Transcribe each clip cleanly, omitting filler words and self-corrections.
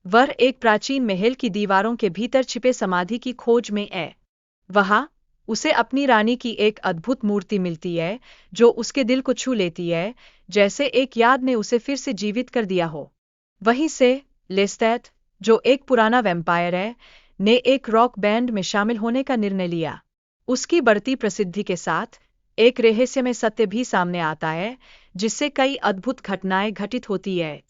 वह एक प्राचीन महल की दीवारों के भीतर छिपे समाधि की खोज में है। वहां उसे अपनी रानी की एक अद्भुत मूर्ति मिलती है जो उसके दिल को छू लेती है, जैसे एक याद ने उसे फिर से जीवित कर दिया हो। वहीं से लेस्टेट, जो एक पुराना वैम्पायर है, ने एक रॉक बैंड में शामिल होने का निर्णय लिया। उसकी बढ़ती प्रसिद्धि के साथ एक रहस्यमय सत्य भी सामने आता है, जिससे कई अद्भुत घटनाएं घटित होती है।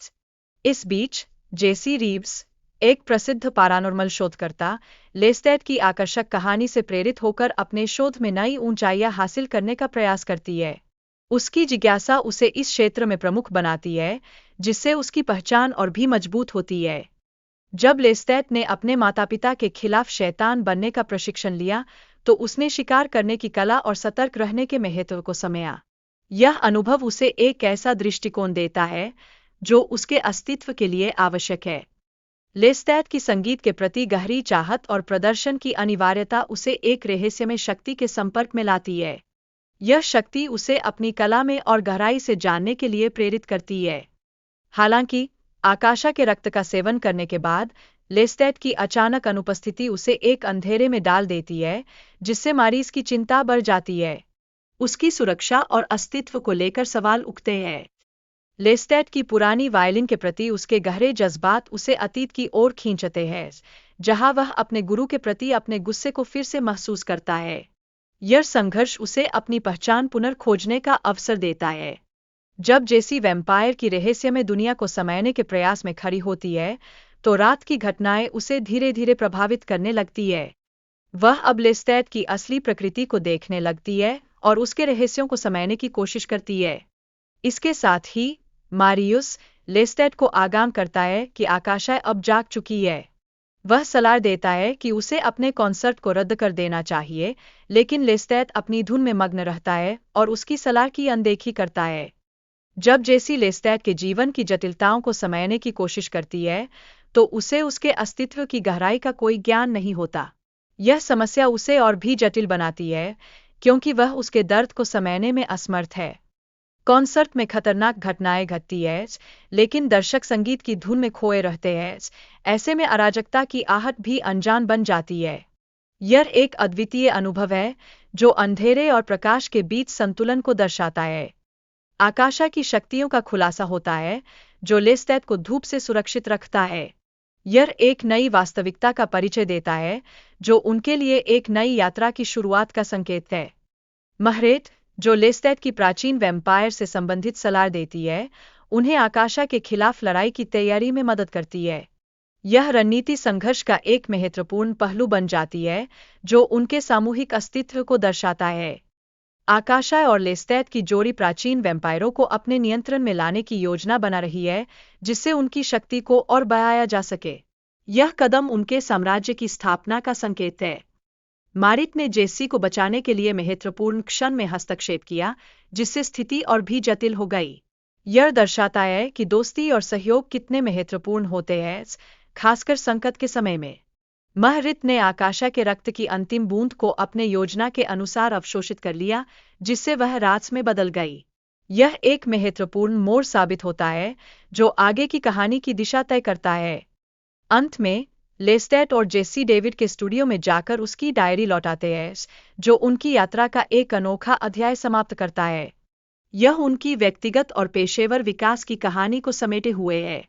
इस बीच जेसी रीव्स, एक प्रसिद्ध पैरानॉर्मल शोधकर्ता, लेस्टेट की आकर्षक कहानी से प्रेरित होकर अपने शोध में नई ऊंचाइयां हासिल करने का प्रयास करती है। उसकी जिज्ञासा उसे इस क्षेत्र में प्रमुख बनाती है, जिससे उसकी पहचान और भी मजबूत होती है। जब लेस्टेट ने अपने माता-पिता के खिलाफ शैतान बनने का प्रशिक्षण लिया, तो उसने शिकार करने की कला और सतर्क रहने के महत्व को समझा। यह अनुभव उसे एक ऐसा दृष्टिकोण देता है जो उसके अस्तित्व के लिए आवश्यक है। लेस्टेट की संगीत के प्रति गहरी चाहत और प्रदर्शन की अनिवार्यता उसे एक रहस्यमय शक्ति के संपर्क में लाती है। यह शक्ति उसे अपनी कला में और गहराई से जानने के लिए प्रेरित करती है। हालांकि आकाशा के रक्त का सेवन करने के बाद लेस्टेट की अचानक अनुपस्थिति उसे एक अंधेरे में डाल देती है, जिससे मारीज की चिंता बढ़ जाती है। उसकी सुरक्षा और अस्तित्व को लेकर सवाल उठते हैं। लेस्टेट की पुरानी वायलिन के प्रति उसके गहरे जज्बात उसे अतीत की ओर खींचते हैं, जहां वह अपने गुरु के प्रति अपने गुस्से को फिर से महसूस करता है। यह संघर्ष उसे अपनी पहचान पुनर्खोजने का अवसर देता है। जब जेसी वैम्पायर की रहस्यमय दुनिया को समझने के प्रयास में खड़ी होती है, तो रात की घटनाएं उसे धीरे धीरे प्रभावित करने लगती है। वह अब लेस्टेट की असली प्रकृति को देखने लगती है और उसके रहस्यों को समझने की कोशिश करती है। इसके साथ ही मारियुस लेस्टेट को आगाम करता है कि आकाशा अब जाग चुकी है। वह सलाह देता है कि उसे अपने कॉन्सर्ट को रद्द कर देना चाहिए, लेकिन लेस्टेट अपनी धुन में मग्न रहता है और उसकी सलाह की अनदेखी करता है। जब जेसी लेस्टेट के जीवन की जटिलताओं को समझने की कोशिश करती है, तो उसे उसके अस्तित्व की गहराई का कोई ज्ञान नहीं होता। यह समस्या उसे और भी जटिल बनाती है, क्योंकि वह उसके दर्द को समझने में असमर्थ है। कॉन्सर्ट में खतरनाक घटनाएं घटती हैं, लेकिन दर्शक संगीत की धुन में खोए रहते हैं। ऐसे में अराजकता की आहट भी अनजान बन जाती है। यह एक अद्वितीय अनुभव है जो अंधेरे और प्रकाश के बीच संतुलन को दर्शाता है। आकाशा की शक्तियों का खुलासा होता है, जो लेस्टेट को धूप से सुरक्षित रखता है। यह एक नई वास्तविकता का परिचय देता है, जो उनके लिए एक नई यात्रा की शुरुआत का संकेत है। महरेट, जो लेस्टेट की प्राचीन वैम्पायर से संबंधित सलाह देती है, उन्हें आकाशा के खिलाफ लड़ाई की तैयारी में मदद करती है। यह रणनीति संघर्ष का एक महत्वपूर्ण पहलू बन जाती है, जो उनके सामूहिक अस्तित्व को दर्शाता है। आकाशा और लेस्टेट की जोड़ी प्राचीन वैम्पायरों को अपने नियंत्रण में लाने की योजना बना रही है, जिससे उनकी शक्ति को और बढ़ाया जा सके। यह कदम उनके साम्राज्य की स्थापना का संकेत है। मारिट ने जेसी को बचाने के लिए महत्वपूर्ण क्षण में हस्तक्षेप किया, जिससे स्थिति और भी जटिल हो गई। यह दर्शाता है कि दोस्ती और सहयोग कितने महत्वपूर्ण होते हैं, खासकर संकट के समय में। महरित ने आकाशा के रक्त की अंतिम बूंद को अपने योजना के अनुसार अवशोषित कर लिया, जिससे वह रात में बदल गई। यह एक महत्वपूर्ण मोड़ साबित होता है, जो आगे की कहानी की दिशा तय करता है। अंत में लेस्टेट और जेसी डेविड के स्टूडियो में जाकर उसकी डायरी लौटाते हैं, जो उनकी यात्रा का एक अनोखा अध्याय समाप्त करता है। यह उनकी व्यक्तिगत और पेशेवर विकास की कहानी को समेटे हुए है।